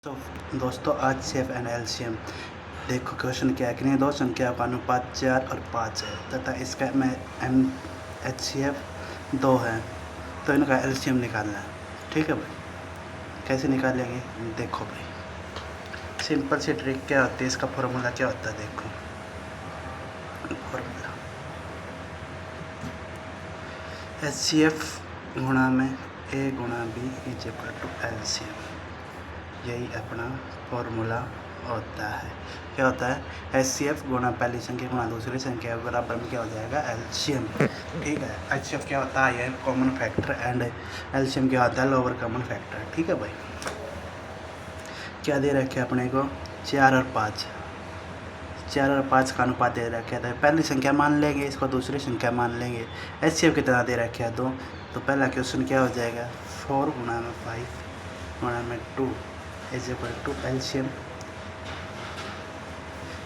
तो दोस्तों आज सेफ एंड एलसीएम देखो क्वेश्चन क्या है कि दो संख्याओं का अनुपात 4 और 5 है तथा इसका एम एच सी एफ 2 है तो इनका एलसीएम निकालना है। ठीक है भाई, कैसे निकालेंगे देखो भाई, सिंपल सी ट्रिक क्या होती है, इसका फॉर्मूला क्या होता है। देखो फॉर्मूला एच सी एफ गुणा में ए गुणा B is equal to LCM, यही अपना फॉर्मूला होता है। क्या होता है, एच सी एफ गुणा पहली संख्या गुणा दूसरी संख्या बराबर में क्या हो जाएगा एलसीएम। ठीक है, एच सी एफ क्या होता है, ये कॉमन फैक्टर एंड एलसीएम क्या होता है लोअर कॉमन फैक्टर। ठीक है भाई, क्या दे रखे अपने को 4 और 5, 4 और 5 का अनुपात दे रखे है, पहली संख्या मान लेंगे, इसको दूसरी संख्या मान लेंगे। एच सी एफ कितना दे रखे है 2, तो पहला क्वेश्चन क्या हो जाएगा 4 गुणा में 5 गुणा में 2 इज इक्वल टू एलसीएम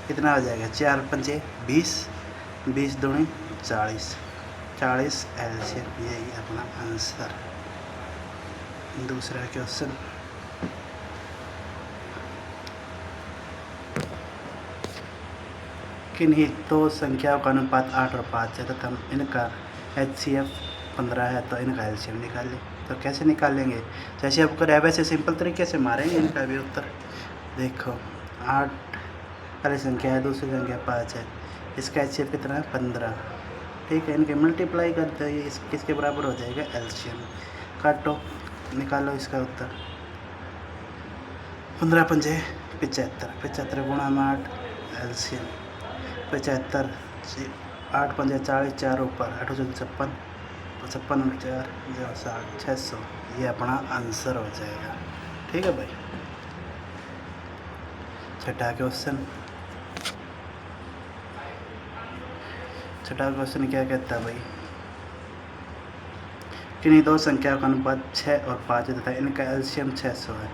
कितना हो जाएगा 4 पंजे 20, 20 दूनी 40, 40 एलसीएम, यही अपना आंसर। दूसरा क्वेश्चन किन्हीं दो संख्याओं का अनुपात 8 और 5 है तथा इनका एच सी एफ 15 है तो इनका एलसीएम निकालें। तो कैसे निकालेंगे, जैसे आप करें वैसे सिंपल तरीके से मारेंगे इनका भी उत्तर। देखो 8 पहली संख्या है, दूसरी संख्या 5 है, इसका एच सी एफ कितना है 15। ठीक है, इनके मल्टीप्लाई करते हैं, इस किसके बराबर हो जाएगा एलसीएम। काटो निकालो इसका उत्तर, 15 पंजे 75, 75 गुणा में 8 एलसीएम 75, 8 पंजे 40, 4 ऊपर 8 56, 56 और 4 60, 600, ये अपना आंसर हो जाएगा। ठीक है भाई, छठा क्वेश्चन क्या कहता है भाई, किन्हीं दो संख्याओं का अनुपात 6 और 5 तथा इनका एलसीएम 600 है।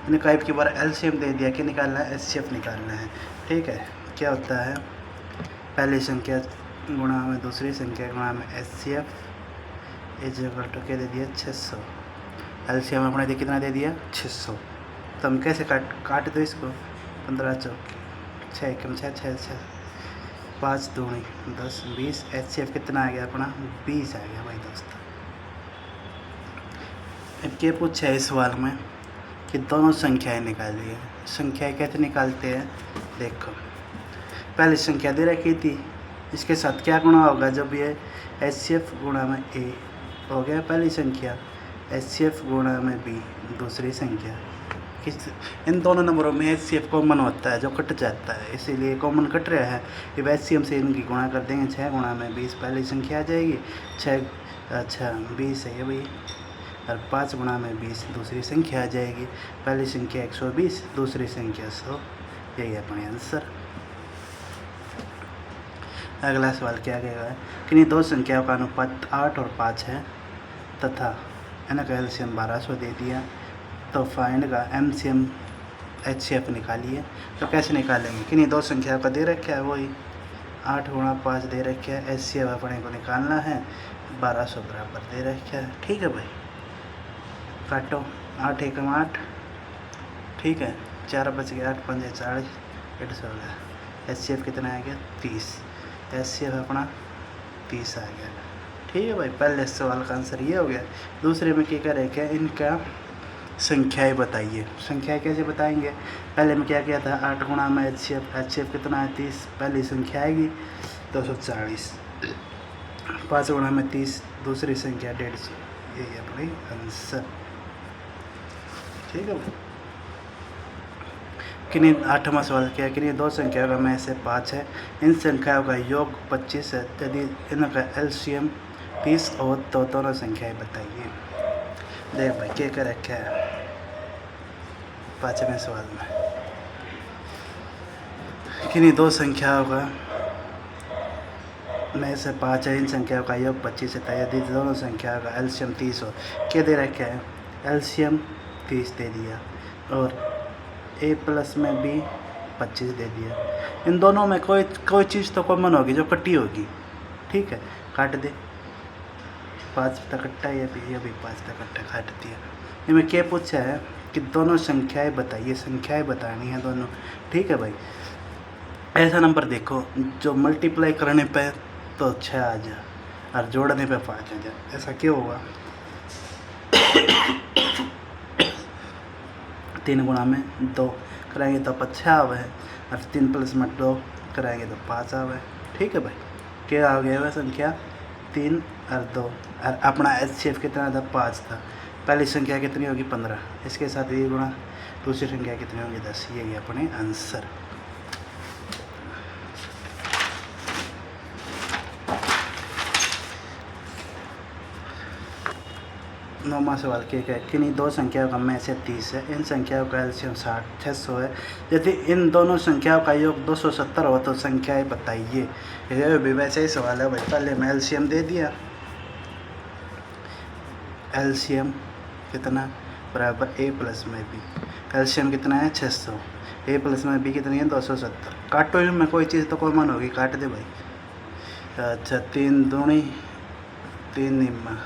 इनका एक की बार एलसीएम दे दिया कि निकालना है, एचसीएफ निकालना है। ठीक है, क्या होता है पहली संख्या गुणा में दूसरी संख्या गुणा में एचसीएफ इज इक्वल टू क्या दे दिया 600, एलसीएम अपने दे कितना दे दिया 600। तो हम कैसे काट दो इसको, 15 चौक 6 कम 6 6 6 5 दूनी 10 20, एचसीएफ कितना आ गया अपना 20 आ गया भाई दोस्तों। अब क्या पूछा है इस सवाल में कि दोनों संख्याएं निकालिए। संख्याएं कैसे निकालते हैं, देखो पहली संख्या दे रखी थी, इसके साथ क्या गुणा होगा, जब ये एच सी एफ गुणा में ए हो गया पहली संख्या, एच सी एफ गुणा में बी दूसरी संख्या, इन दोनों नंबरों में एच सी एफ कॉमन होता है जो कट जाता है, इसीलिए कॉमन कट रहा है। ये एच सी एम से इनकी गुणा कर देंगे, 6 गुणा में 20 पहली संख्या आ जाएगी, 6 अच्छा 20 है ये भाई, और 5 गुणा में 20 दूसरी संख्या आ जाएगी, पहली संख्या 120 दूसरी संख्या 100, यही अपने आंसर। अगला सवाल क्या कहेगा, किन्हीं दो संख्याओं का अनुपात 8 और 5 है तथा इनका एलसीएम 1200 दे दिया, तो फाइंड का एमसीएम एचसीएफ निकालिए। तो कैसे निकालेंगे, किन्हीं दो संख्याओं का दे रखा है वही 8 गुणा 5 दे रखा है, एचसीएफ अपने को निकालना है 1200 बराबर दे रखा है। ठीक है भाई, काटो 8 एकम 8, ठीक है 4 बच गया 8 पंजे 40, 150 हो गया, एचसीएफ कितना आ गया 30, एचसीएफ अपना 30 आ गया। ठीक है भाई, पहले सवाल का आंसर ये हो गया। दूसरे में क्या करें, इनका संख्याएं बताइए। संख्याएं कैसे बताएंगे, पहले में क्या किया था 8 गुणा में एचसीएफ कितना है 30, पहली संख्या आएगी 240, 5 गुणा में 30 दूसरी संख्या 150, यही अपनी आंसर। ठीक है भाई, किन्हीं 8वां सवाल क्या है, किन्हीं दो संख्याओं में से 5 है, इन संख्याओं का योग 25 है, यदि इनका एलसीएम 30 हो तो दोनों संख्याएं बताइए। देख भाई क्या कर रखा है 5वें सवाल में, किन्हीं दो संख्याओं का में से 5 है, इन संख्याओं का योग 25 है, यदि दोनों संख्याओं का एलसीएम 30 हो। क्या दे रखा है, एलसीएम 30 दे दिया और ए प्लस में बी 25 दे दिया। इन दोनों में कोई चीज़ तो कॉमन होगी जो कटी होगी। ठीक है, काट दे, 5 तक कट्टा, ये भी 5 तक कट्टा काट दिया। इनमें क्या पूछा है कि दोनों संख्याएं बताइए, संख्याएं बतानी है दोनों। ठीक है भाई, ऐसा नंबर देखो जो मल्टीप्लाई करने पे तो 6 आ जाए और जोड़ने पे 5 आ जाए। ऐसा क्यों होगा? 3 गुणा में 2 कराएंगे तो 5 आवे और 3 प्लस में 2 कराएंगे तो 5 आवे। ठीक है भाई, क्या आ गया वह संख्या 3 और 2 और अपना HCF कितना था? 5 था। पहली संख्या कितनी होगी? 15। इसके साथ ये गुणा, दूसरी संख्या कितनी होगी? 10। ये अपने आंसर। नौवां सवाल क्या है? किन्हीं दो संख्याओं का में से 30 है, इन संख्याओं का एलसीएम 600 है। यदि इन दोनों संख्याओं का योग 270 हो तो संख्याएं बताइए। ये भी वैसे ही सवाल है भाई। पहले मैं एलसीएम दे दिया, एलसीएम कितना बराबर ए प्लस में बी। एलसीएम कितना है? 600। ए प्लस में बी कितनी है? 270। काटो इनमें कोई चीज़ तो कॉमन होगी, काट दे भाई। अच्छा, 3 दूनी 3 निम्मा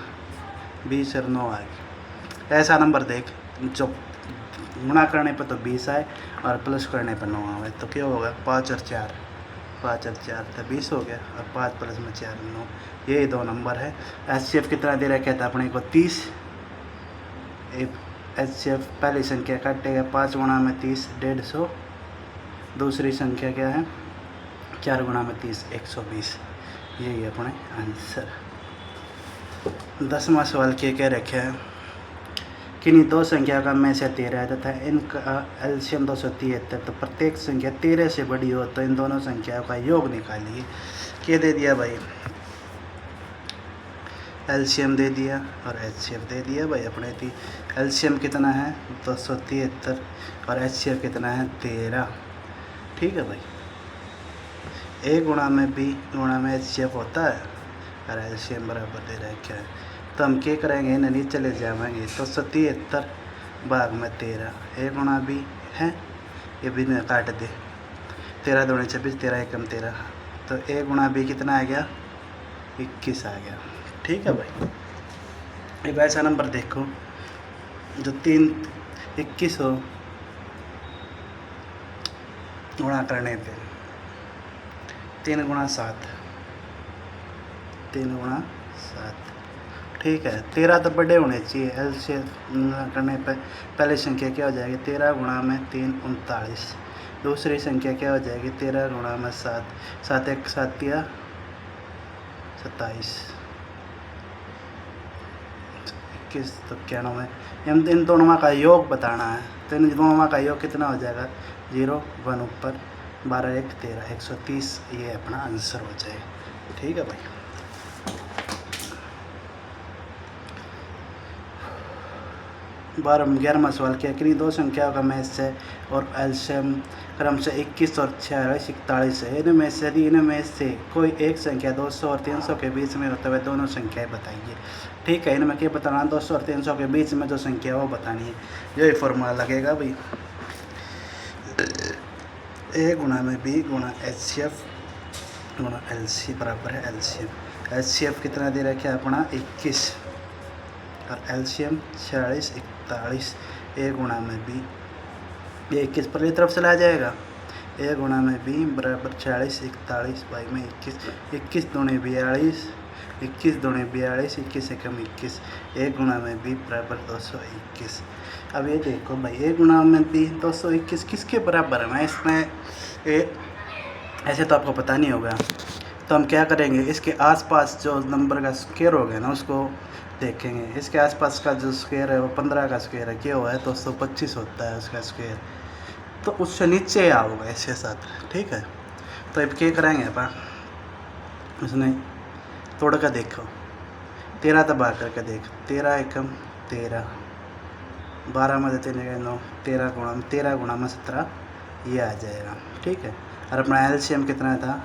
20 और 9 आ गई। ऐसा नंबर देख जो गुणा करने पर तो 20 आए और प्लस करने पर 9 आए तो क्या होगा? 5 और 4 तो 20 हो गया और 5 प्लस में 4 9। यही दो नंबर है। HCF कितना दे रखा था अपने को? 30। HCF पहली संख्या काटेगा 5 गुणा में 30 150। दूसरी संख्या क्या है? 4 गुणा में 30 120। यही अपने आंसर। 10वां सवाल क्या कह रखा है? किन्हीं दो संख्या का में से 13 है तथा इनका एलसीएम 273, तो प्रत्येक संख्या 13 से बड़ी हो तो इन दोनों संख्याओं का योग निकालिए। क्या दे दिया भाई? एलसीएम दे दिया और HCF दे दिया भाई अपने थी। एलसीएम कितना है? 273 और HCF कितना है? 13। ठीक है भाई, A गुणा में B गुणा में HCF होता है और एलसीएम बराबर दे रहा है क्या है? तो हम क्या करेंगे? इन्हें नीचे ले जाएंगे। तो 77 भाग में 13 A गुणा B है, ये भी ने काट दे। 13 दूनी 26, 13 एकम 13, तो A गुणा B कितना आ गया? 21 आ गया। ठीक है भाई, एक ऐसा नंबर देखो जो 3 21 हो गुणा करने पे 3 गुणा 7, 3 गुणा 7। ठीक है, 13 तो बड़े होने चाहिए। एल से करने पर पहली संख्या क्या हो जाएगी? 13 गुणा में 3 39। दूसरी संख्या क्या हो जाएगी? 13 गुणा में 7, 7 1 7 या 27 21 तो 91। हम इन दोनों का योग बताना है, तो इन दोनों का योग कितना हो जाएगा? 0 1 ऊपर 12 1 13 130। ये अपना आंसर हो जाएगा। ठीक है भाई, 11वां सवाल क्या? किन्हीं दो संख्याओं का में से और एलसीएम क्रम से 21 और 46 41 है। इनमें से कोई एक संख्या 200 और 300 के बीच में होते हुए दोनों संख्याएं बताइए। ठीक है, इनमें क्या बताना? 200 और 300 के बीच में जो संख्या वो बतानी है। यही फॉर्मूला लगेगा भाई। A गुणा में B गुणा HCF गुणा LC बराबर है LCM। HCF कितना दे रखा है अपना? 21 और LCM 46 41। A गुणा में B, ये 21 पर तरफ चला जाएगा। A गुणा में B बराबर 46 41 भाई में 21, 21 दूनी 42, 21 दूनी 42, 21 एकम 21। A गुणा में B बराबर 221। अब ये देखो भाई, A गुणा में B 221 किसके बराबर है? मैं इसमें ऐसे तो आपको पता नहीं होगा, तो हम क्या करेंगे? इसके आसपास जो नंबर का स्क्वायर हो गया ना उसको देखेंगे। इसके आसपास का जो स्क्वायर है वो 15 का स्क्वायर है, क्या हुआ है? 225 होता है उसका स्क्वायर, तो उससे नीचे आओगे इसके साथ। ठीक है, तो अब क्या करेंगे अपन? उसने तोड़ कर देखो, 13 तो बाहर करके देख। 13 एकम 13, 12 में 3 9, 13 गुणा में 17 ये आ जाएगा। ठीक है, और अपना एलसीएम कितना था?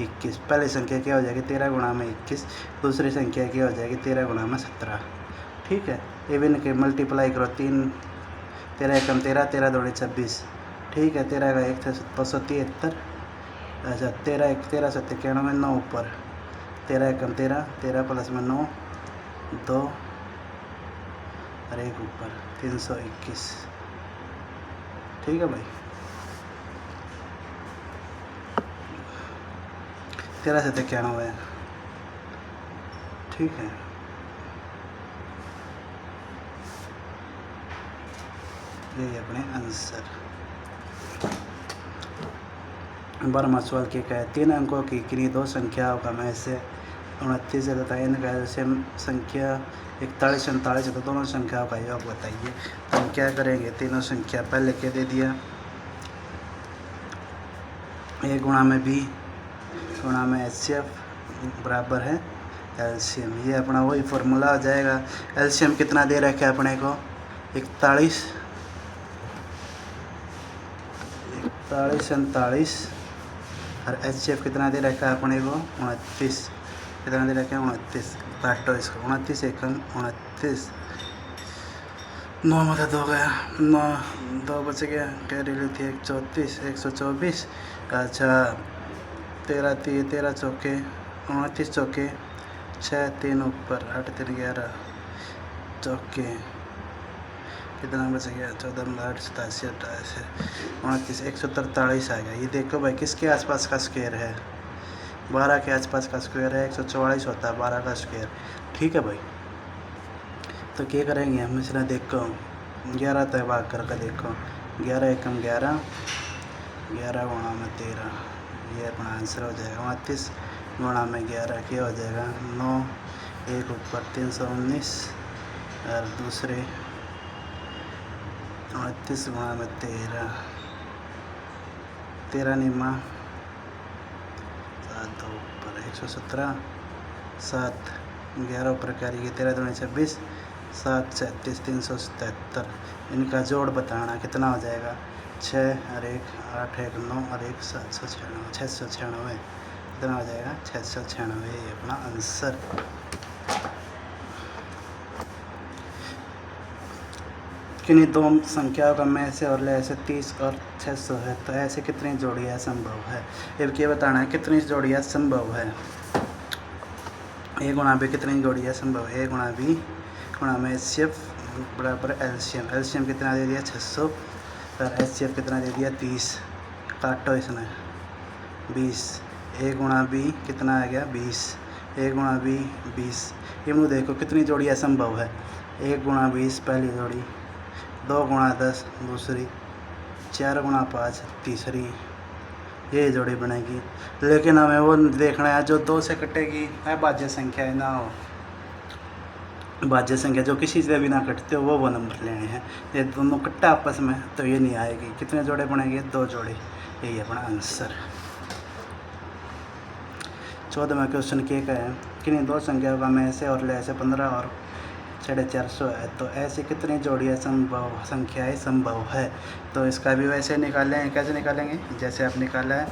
21। पहली संख्या क्या हो जाएगी? 13 गुणा में 21। दूसरी संख्या क्या हो जाएगी? 13 गुणा में 17। ठीक है, इवन के मल्टीप्लाई करो 3 13 एकम 13, 13 दूनी 26। ठीक है, 13 का 1 273। अच्छा, 13 1 13 7 91 9 ऊपर 13 एकम 13, 13 प्लस में 9 2 और 1 ऊपर 321। ठीक है भाई, 13 से 91। ठीक है, यही अपने आंसर। 12वां सवाल क्या है, 3 अंकों की किन्हीं दो संख्याओं का मैं से 29 तथा इनका एलसीएम संख्या 41 47 है, तो दोनों संख्याओं का योग बताइए। तो हम क्या करेंगे, तीनों संख्या पहले क्या दे दिया, ए गुणा में बी गुणा में एचसीएफ बराबर है एलसीएम। ये अपना वही फॉर्मूला आ जाएगा। एलसीएम कितना दे रखा है अपने को, 41 47 और एचसीएफ कितना दे रखा है अपने को 29। कितना दे रखा है 29, काटो इसको, 29 एकम 29, 9 में 2 गया, 9 2 बच गया, कैरी ली थी 134 124। अच्छा 13 13 चौके 29 चौके 6 3 ऊपर 8 3 11 चौके कितना बच गया, 14 8 87 28 29 143 आ गया। ये देखो भाई किसके आसपास का स्क्वायर है, 12 के आसपास का स्क्वायर है, 144 होता है 12 का स्क्वायर। ठीक है भाई, तो क्या करेंगे हम इसने, देखो 11 तक भाग करके देखो, 11 एकम 11 11 गुणा में 13, ये अपना आंसर हो जाएगा। 29 गुणा में 11 क्या हो जाएगा 9, एक ऊपर 319 और दूसरे 29 गुणा में 13 13 निमा 7 दो ऊपर 117 7 11 ऊपर करिए 13 दूनी 26 7 37 377। इनका जोड़ बताना कितना हो जाएगा, 6 और 1 8 1 9 और 1 796 696। कितना हो जाएगा 696, ये अपना आंसर। किन्हीं दो संख्याओं का मैं से और ले से 30 और 600 है, तो ऐसे कितनी जोड़ियाँ संभव है। अब ये बताना है कितनी जोड़ियाँ संभव है। ए गुणा बी कितनी जोड़ियाँ संभव है, ए गुणा बी गुणा में एचसीएफ बराबर एलसीएम। एलसीएम कितना दे दिया 600 और एचसीएफ कितना दे दिया 30, काटो इसने 20। ए गुणा बी कितना आ गया 20, ए गुणा बी 20। ये मुझे देखो कितनी जोड़ियाँ संभव है, 1 गुणा 20 पहली जोड़ी, 2 गुणा 10 दूसरी, 4 गुणा 5 तीसरी, ये जोड़ी बनेगी। लेकिन हमें वो देखना है जो 2 से कटेगी, है भाज्य संख्या ना हो, भाज्य संख्या जो किसी से भी ना कटते हो वो नंबर लेने हैं। ये दोनों कट्टा आपस में तो ये नहीं आएगी। कितने जोड़े बनेंगे 2 जोड़े, यही अपना आंसर। 14वां क्वेश्चन क्या है, किन्हीं दो संख्याओं का मैं से और ले से 15 और 450 है, तो ऐसी कितनी जोड़ियाँ संख्याएँ संभव है। तो इसका भी वैसे निकालें, कैसे निकालेंगे, जैसे आप निकाला है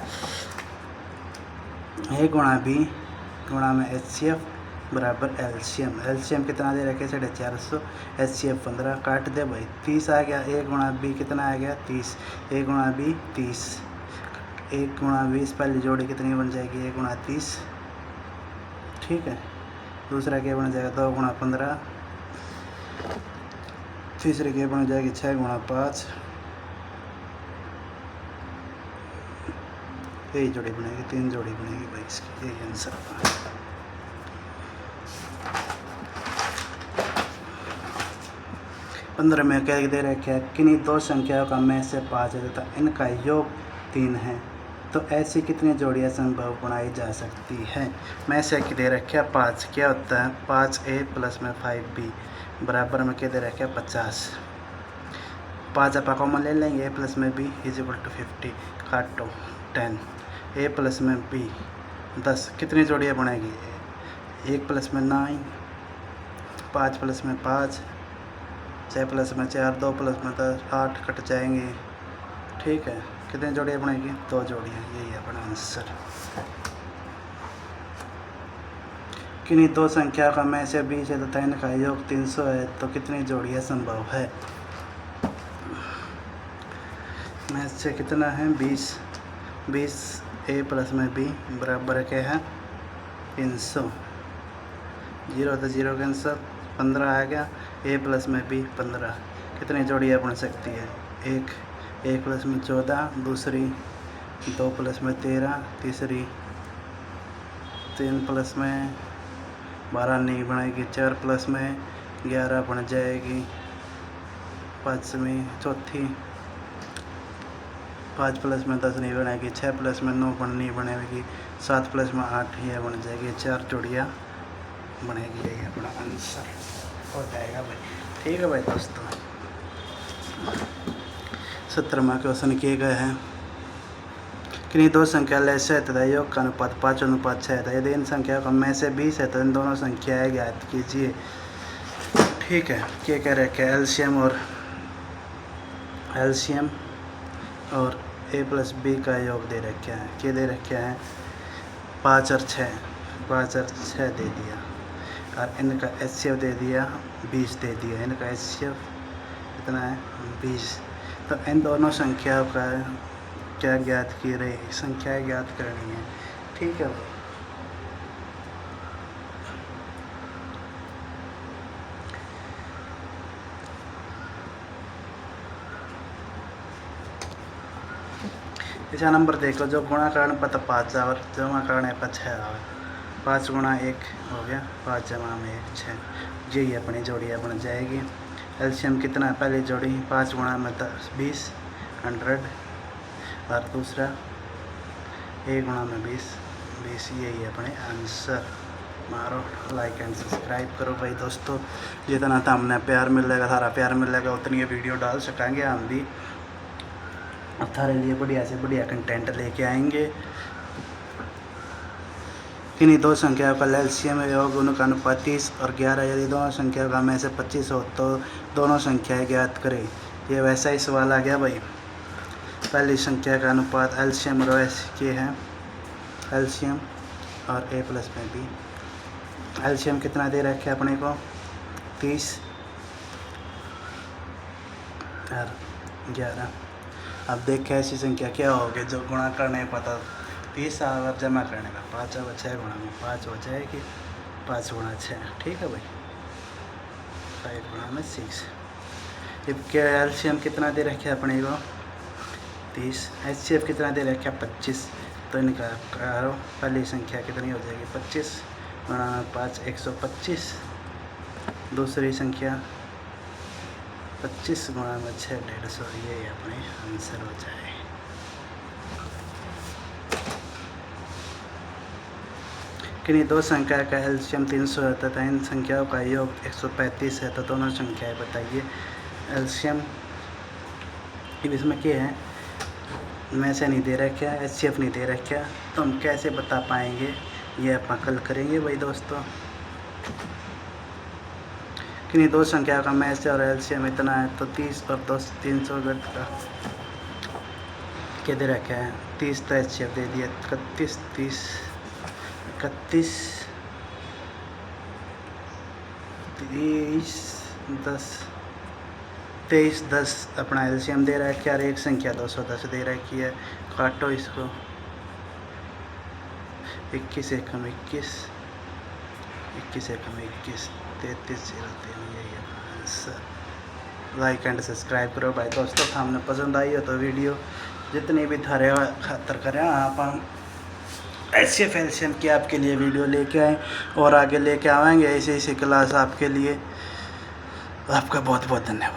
ए गुणा बी गुणा में एचसीएफ बराबर एलसीएम। एलसीएम कितना दे रखे 450, एचसीएफ 15, काट दे भाई 30 आ गया। ए गुणा बी कितना आ गया 30, ए गुणा बी 30, 1 गुणा 20 पहली जोड़ी कितनी बन जाएगी 1 गुणा 30। ठीक है, दूसरा क्या बन जाएगा 2 गुणा 15, तीसरे क्या बन जाएगी 6 गुणा 5, यही जोड़ी बनेगी, 3 जोड़ी बनेगी भाई इसकी, यही आंसर। 15 में क्या दे रखा है, किन्हीं दो संख्याओं का मैं से 5 है तथा इनका योग 3 है, तो ऐसी कितनी जोड़ियाँ संभव बनाई जा सकती है। मैं से दे रखा है 5, क्या होता है 5a प्लस में 5b बराबर में क्या दे रखा है 50। 5 आप कॉमन ले लेंगे, a प्लस में b इज इक्वल टू 50, काटो 10, a प्लस में b 10, कितनी जोड़ियाँ बनेगी 1 प्लस में 9, 5 प्लस में 5, 6 प्लस में 4, 2 प्लस में 10, 8 कट जाएंगे। ठीक है, कितनी जोड़ियाँ बनेगी 2 जोड़ियाँ, यही है अपना आंसर। किन्हीं दो संख्या का मैं से 20 है तथा इनका योग 300 है, तो कितनी जोड़ियाँ संभव है। मैं से कितना है 20 a प्लस में b बराबर क्या है 300, 0 तो 0 कैंसर, 15 आ गया, a प्लस में b 15, कितनी जोड़ियाँ बन सकती है? एक प्लस में 14, दूसरी 2 प्लस में 13, तीसरी 3 प्लस में 12 नहीं बनेगी, 4 प्लस में 11 बन जाएगी, 5वीं चौथी 5 प्लस में 10 नहीं बनेगी, 6 प्लस में 9 नहीं बनेगी, 7 प्लस में 8 ये बन जाएगी, 4 जोड़ियाँ बनेगी। यही अपना आंसर हो जाएगा भाई। ठीक है भाई दोस्तों, 17वां क्वेश्चन किए गए हैं। किन्हीं दो संख्या लैसे तथा योग का अनुपात 5:6 है। यदि इन संख्याओं में से 20 है तो इन दोनों संख्याएं ज्ञात कीजिए। ठीक है, क्या कह रखे हैं? एलसीएम और a प्लस बी का योग दे रखे हैं। क्या दे रखे हैं? 5 और 6 दे दिया, और इनका एचसीएफ दे दिया 20 दे दिया। इनका एचसीएफ कितना है? 20। तो इन दोनों संख्याओं का क्या ज्ञात की रही? संख्या ज्ञात करनी है। ठीक है, इसका नंबर देखो, जो गुणा कारण पता 5 और जमा कारण है 6 आवर। 5 गुणा 1 हो गया, 5 जमा में 1 6। यही अपनी जोड़ियाँ बन जाएगी। एलसीएम कितना है? पहली जोड़ी 5 गुणा में 10 20 100, और दूसरा 1 गुणा में 20 20। यही अपने आंसर। मारो लाइक एंड सब्सक्राइब करो भाई दोस्तों। जितना था हमने प्यार मिलेगा, सारा प्यार मिलेगा, उतनी ये वीडियो डाल सकेंगे हम भी। तुम्हारे लिए बढ़िया से बढ़िया कंटेंट लेके आएंगे। किन्हीं दो संख्याओं का एलसीएम योग उनका अनुपात 30 और 11। यदि दोनों संख्याओं का में से 25 हो तो दोनों संख्याएं ज्ञात करें। ये वैसा ही सवाल आ गया भाई। पहली संख्या का अनुपात एलसीएम और ये है एलसीएम और a प्लस में b। एलसीएम कितना दे रखे है अपने को? 30 और 11। अब देखें ऐसी संख्या क्या होगी जो गुणा करने पता 30 और जमा करने का 5 और 6 गुणा में 5 हो जाएगी, 5 गुणा 6। ठीक है भाई, 5 गुणा में 6। अब क्या एलसीएम कितना दे रखे है अपने को? 30। एचसीएफ कितना दे रखे है? 25। तो इनका करो, पहली संख्या कितनी हो जाएगी? 25 गुणा 5 125। दूसरी संख्या 25 गुणा में 6 150। ये अपने आंसर हो जाए। किन्हीं दो संख्या का एलसीएम 300 है तथा इन संख्याओं का योग 135 है, तो दोनों संख्याएं बताइए। एलसीएम इसमें क्या है? में से नहीं दे रखा है, एचसीएफ नहीं दे रखा, तो हम कैसे बता पाएंगे? ये अपन कल करेंगे भाई दोस्तों। किन्हीं दो संख्या का में से और एलसीएम इतना है, तो 30 और 10 300 का क्या दे रखा है? 30 तो एचसीएफ दे दिया 31 30 31 30 10 23 10 अपना एलसीएम दे रखा है, और एक संख्या 210 दे रखी है। काटो इसको, 21 एकम 21 21 एकम 21 33 0 3। यही आंसर। लाइक एंड सब्सक्राइब करो भाई दोस्तों। हमने पसंद आई हो तो वीडियो जितनी भी थारे खातर करें आप एचसीएफ एलसीएम की आपके लिए वीडियो लेके आए, और आगे लेके आएंगे ऐसे क्लास आपके लिए। आपका बहुत बहुत धन्यवाद।